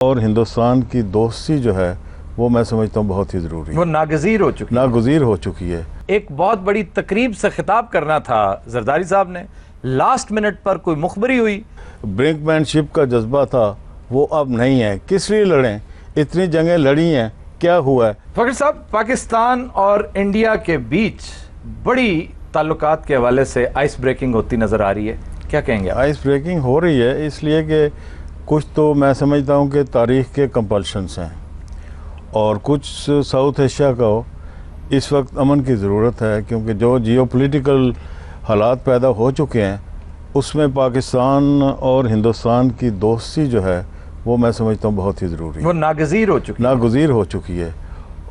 اور ہندوستان کی دوستی جو ہے وہ میں سمجھتا ہوں بہت ہی ضروری ہے، وہ ناگزیر ہو چکی ہے۔ ایک بہت بڑی تقریب سے خطاب کرنا تھا زرداری صاحب نے، لاسٹ منٹ پر کوئی مخبری ہوئی۔ برنک مین شپ کا جذبہ تھا وہ اب نہیں ہے، کس لیے لڑیں؟ اتنی جنگیں لڑی ہیں، کیا ہوا ہے؟ فخر صاحب، پاکستان اور انڈیا کے بیچ بڑی تعلقات کے حوالے سے آئس بریکنگ ہوتی نظر آ رہی ہے، کیا کہیں گے آپ؟ آئس بریکنگ ہو رہی ہے اس لیے کہ کچھ تو میں سمجھتا ہوں کہ تاریخ کے کمپلشنس ہیں، اور کچھ ساؤتھ ایشیا کا اس وقت امن کی ضرورت ہے، کیونکہ جو جیو پولیٹیکل حالات پیدا ہو چکے ہیں اس میں پاکستان اور ہندوستان کی دوستی جو ہے وہ میں سمجھتا ہوں بہت ہی ضروری ہے، وہ ناگزیر ہو چکی ہے۔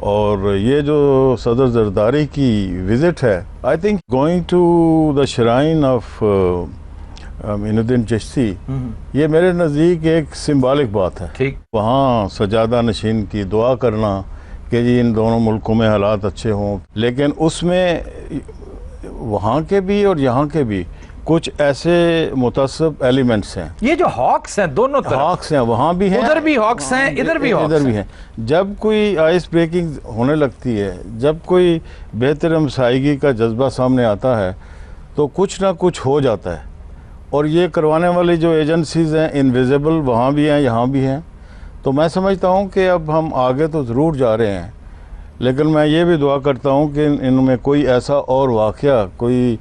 اور یہ جو صدر زرداری کی وزٹ ہے، I think going to the shrine of Moin uddin Chishti, یہ میرے نزدیک ایک سمبولک بات ہے۔ ٹھیک، وہاں سجادہ نشین کی دعا کرنا کہ جی ان دونوں ملکوں میں حالات اچھے ہوں، لیکن اس میں وہاں کے بھی اور یہاں کے بھی کچھ ایسے متعصب ایلیمنٹس ہیں۔ یہ جو ہاکس ہیں دونوں طرف، ہاکس ہیں، وہاں بھی ہیں، ادھر بھی ہاکس ہیں، ادھر بھی ہاکس ہیں۔ جب کوئی آئس بریکنگ ہونے لگتی ہے، جب کوئی بہتر ہمسائیگی کا جذبہ سامنے آتا ہے تو کچھ نہ کچھ ہو جاتا ہے، اور یہ کروانے والی جو ایجنسیز ہیں انویزیبل وہاں بھی ہیں یہاں بھی ہیں، تو میں سمجھتا ہوں کہ اب ہم آگے تو ضرور جا رہے ہیں، لیکن میں یہ بھی دعا کرتا ہوں کہ ان میں کوئی ایسا اور واقعہ، کوئی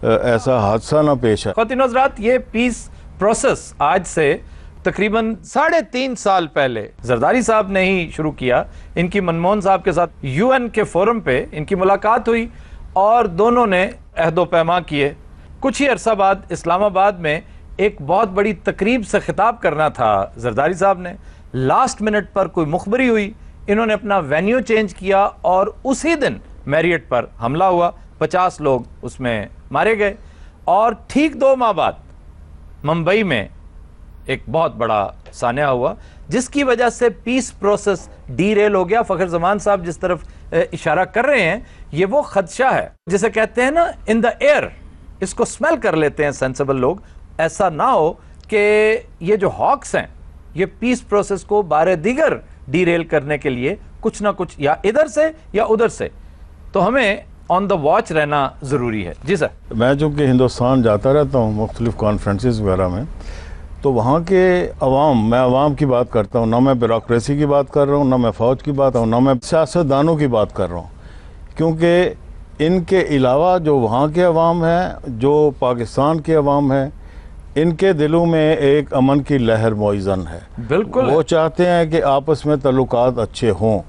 ایسا حادثہ نہ پیش آئے۔ خواتین و حضرات، یہ پیس پروسیس آج سے تقریباً 3.5 سال پہلے زرداری صاحب نے ہی شروع کیا۔ ان کی منموہن صاحب کے ساتھ UN کے فورم پہ ان کی ملاقات ہوئی اور دونوں نے عہد و پیما کیے۔ کچھ ہی عرصہ بعد اسلام آباد میں ایک بہت بڑی تقریب سے خطاب کرنا تھا زرداری صاحب نے، لاسٹ منٹ پر کوئی مخبری ہوئی، انہوں نے اپنا وینیو چینج کیا اور اسی دن میریٹ پر حملہ ہوا، 50 لوگ اس میں مارے گئے، اور ٹھیک 2 ماہ بعد ممبئی میں ایک بہت بڑا سانحہ ہوا جس کی وجہ سے پیس پروسیس ڈی ریل ہو گیا۔ فخر زمان صاحب جس طرف اشارہ کر رہے ہیں، یہ وہ خدشہ ہے جسے کہتے ہیں نا ان دا ایئر، اس کو سمیل کر لیتے ہیں سینسیبل لوگ۔ ایسا نہ ہو کہ یہ جو ہاکس ہیں یہ پیس پروسیس کو بارے دیگر ڈی ریل کرنے کے لیے کچھ نہ کچھ یا ادھر سے یا ادھر سے، تو ہمیں آن دا واچ رہنا ضروری ہے۔ جی سر، میں چونکہ ہندوستان جاتا رہتا ہوں مختلف کانفرنسز وغیرہ میں، تو وہاں کے عوام، میں عوام کی بات کرتا ہوں، نہ میں بیوروکریسی کی بات کر رہا ہوں، نہ میں فوج کی بات، نہ میں سیاستدانوں کی بات کر رہا ہوں، کیونکہ ان کے علاوہ جو وہاں کے عوام ہیں، جو پاکستان کے عوام ہیں، ان کے دلوں میں ایک امن کی لہر موئزن ہے۔ بالکل، وہ چاہتے ہیں کہ آپس میں تعلقات اچھے ہوں۔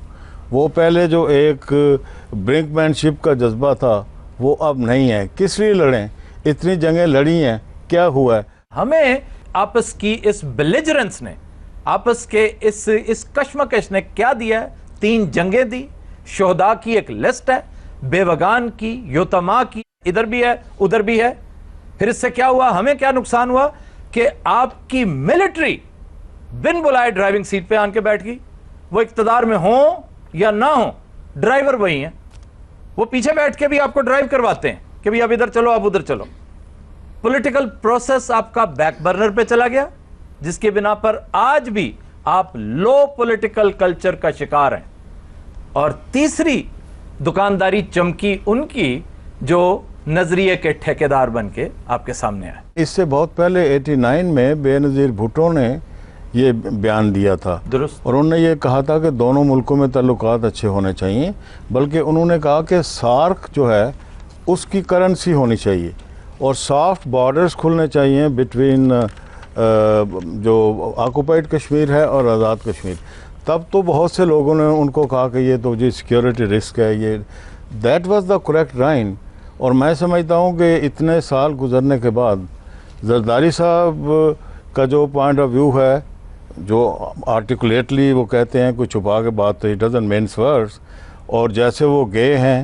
وہ پہلے جو ایک برنک مین شپ کا جذبہ تھا وہ اب نہیں ہے، کس لیے لڑیں؟ اتنی جنگیں لڑی ہیں، کیا ہوا ہے؟ ہمیں آپس کی اس بیلیجرنس نے، آپس کے اس کشمکش نے کیا دیا ہے؟ 3 جنگیں دی، شہداء کی ایک لسٹ ہے، بیوگان کی، یوتما کی، ادھر بھی ہے ادھر بھی ہے۔ پھر اس سے کیا ہوا؟ ہمیں کیا نقصان ہوا کہ آپ کی ملٹری بن بلائے ڈرائیونگ سیٹ پہ آن کے بیٹھ گئی۔ وہ اقتدار میں ہوں یا نہ ہوں، ڈرائیور وہی ہیں، وہ پیچھے بیٹھ کے بھی آپ کو ڈرائیو کرواتے ہیں کہ بھی اب ادھر چلو، اب ادھر چلو۔ پولیٹیکل پروسیس آپ کا بیک برنر پہ چلا گیا، جس کے بنا پر آج بھی آپ لو پولیٹیکل کلچر کا شکار ہیں۔ اور تیسری دکانداری چمکی ان کی جو نظریے کے ٹھیکیدار بن کے آپ کے سامنے آئے۔ اس سے بہت پہلے 89 میں بے نظیر بھٹو نے یہ بیان دیا تھا، درست، اور انہوں نے یہ کہا تھا کہ دونوں ملکوں میں تعلقات اچھے ہونے چاہیے، بلکہ انہوں نے کہا کہ سارک جو ہے اس کی کرنسی ہونی چاہیے اور سافٹ بارڈرز کھلنے چاہیے بٹوین جو آکوپائڈ کشمیر ہے اور آزاد کشمیر۔ تب تو بہت سے لوگوں نے ان کو کہا کہ یہ تو جی سیکیورٹی رسک ہے، یہ that was the correct line. اور میں سمجھتا ہوں کہ اتنے سال گزرنے کے بعد زرداری صاحب کا جو پوائنٹ آف ویو ہے، جو آرٹیکولیٹلی وہ کہتے ہیں، کوئی چھپا کے بات تو اٹ ڈزنٹ مینس ورڈس، اور جیسے وہ گئے ہیں،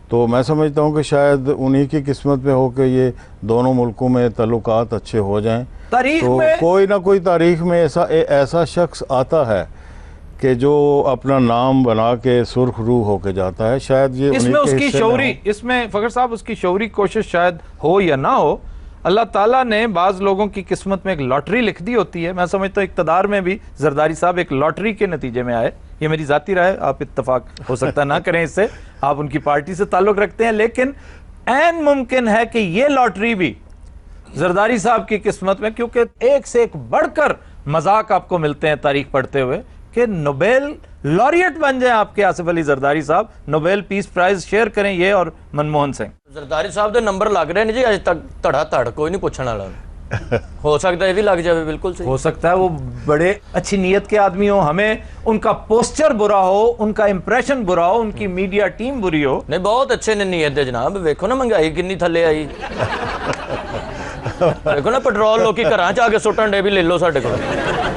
تو میں سمجھتا ہوں کہ شاید انہی کی قسمت میں ہو کہ یہ دونوں ملکوں میں تعلقات اچھے ہو جائیں۔ تاریخ تو میں کوئی نہ کوئی تاریخ میں ایسا شخص آتا ہے کہ جو اپنا نام بنا کے سرخ روح ہو کے جاتا ہے، شاید یہ اس میں اس کی شعوری، اس میں فخر صاحب اس کی شعوری کوشش شاید ہو یا نہ ہو، اللہ تعالیٰ نے بعض لوگوں کی قسمت میں ایک لاٹری لکھ دی ہوتی ہے. میں سمجھتا ہوں اقتدار میں بھی زرداری صاحب ایک لاٹری کے نتیجے میں آئے. یہ میری ذاتی رائے, آپ اتفاق ہو سکتا نہ کریں اس سے, آپ ان کی پارٹی سے تعلق رکھتے ہیں, لیکن عین ممکن ہے کہ یہ لاٹری بھی زرداری صاحب کی قسمت میں, کیونکہ ایک سے ایک بڑھ کر مذاق آپ کو ملتے ہیں تاریخ پڑھتے ہوئے, کہ نوبیل لوریٹ بن جائیں آپ کے آصف علی زرداری صاحب, نوبیل پیس پرائز شیئر کریں یہ اور منموہن سنگھ. زرداری صاحب دے نمبر لگ رہے ہیں جی اج تک تڑا تڑ, کوئی نہیں پوچھنے والا. ہو سکتا ہے یہ بھی لگ جائے, بالکل صحیح ہو سکتا ہے وہ بڑے اچھی نیت کے آدمی ہو, ہمیں ان کا پوسچر برا ہو, ان کا امپریشن برا ہو, ان کی میڈیا ٹیم بری ہو. نہیں بہت اچھے نے نیت دے جناب, ویکھو نا مہنگائی کنی تھلے آئی, دیکھو نا پٹرول لوکی گھراں چ آ کے سٹن ڈے, بھی لے لو ساڈے کول.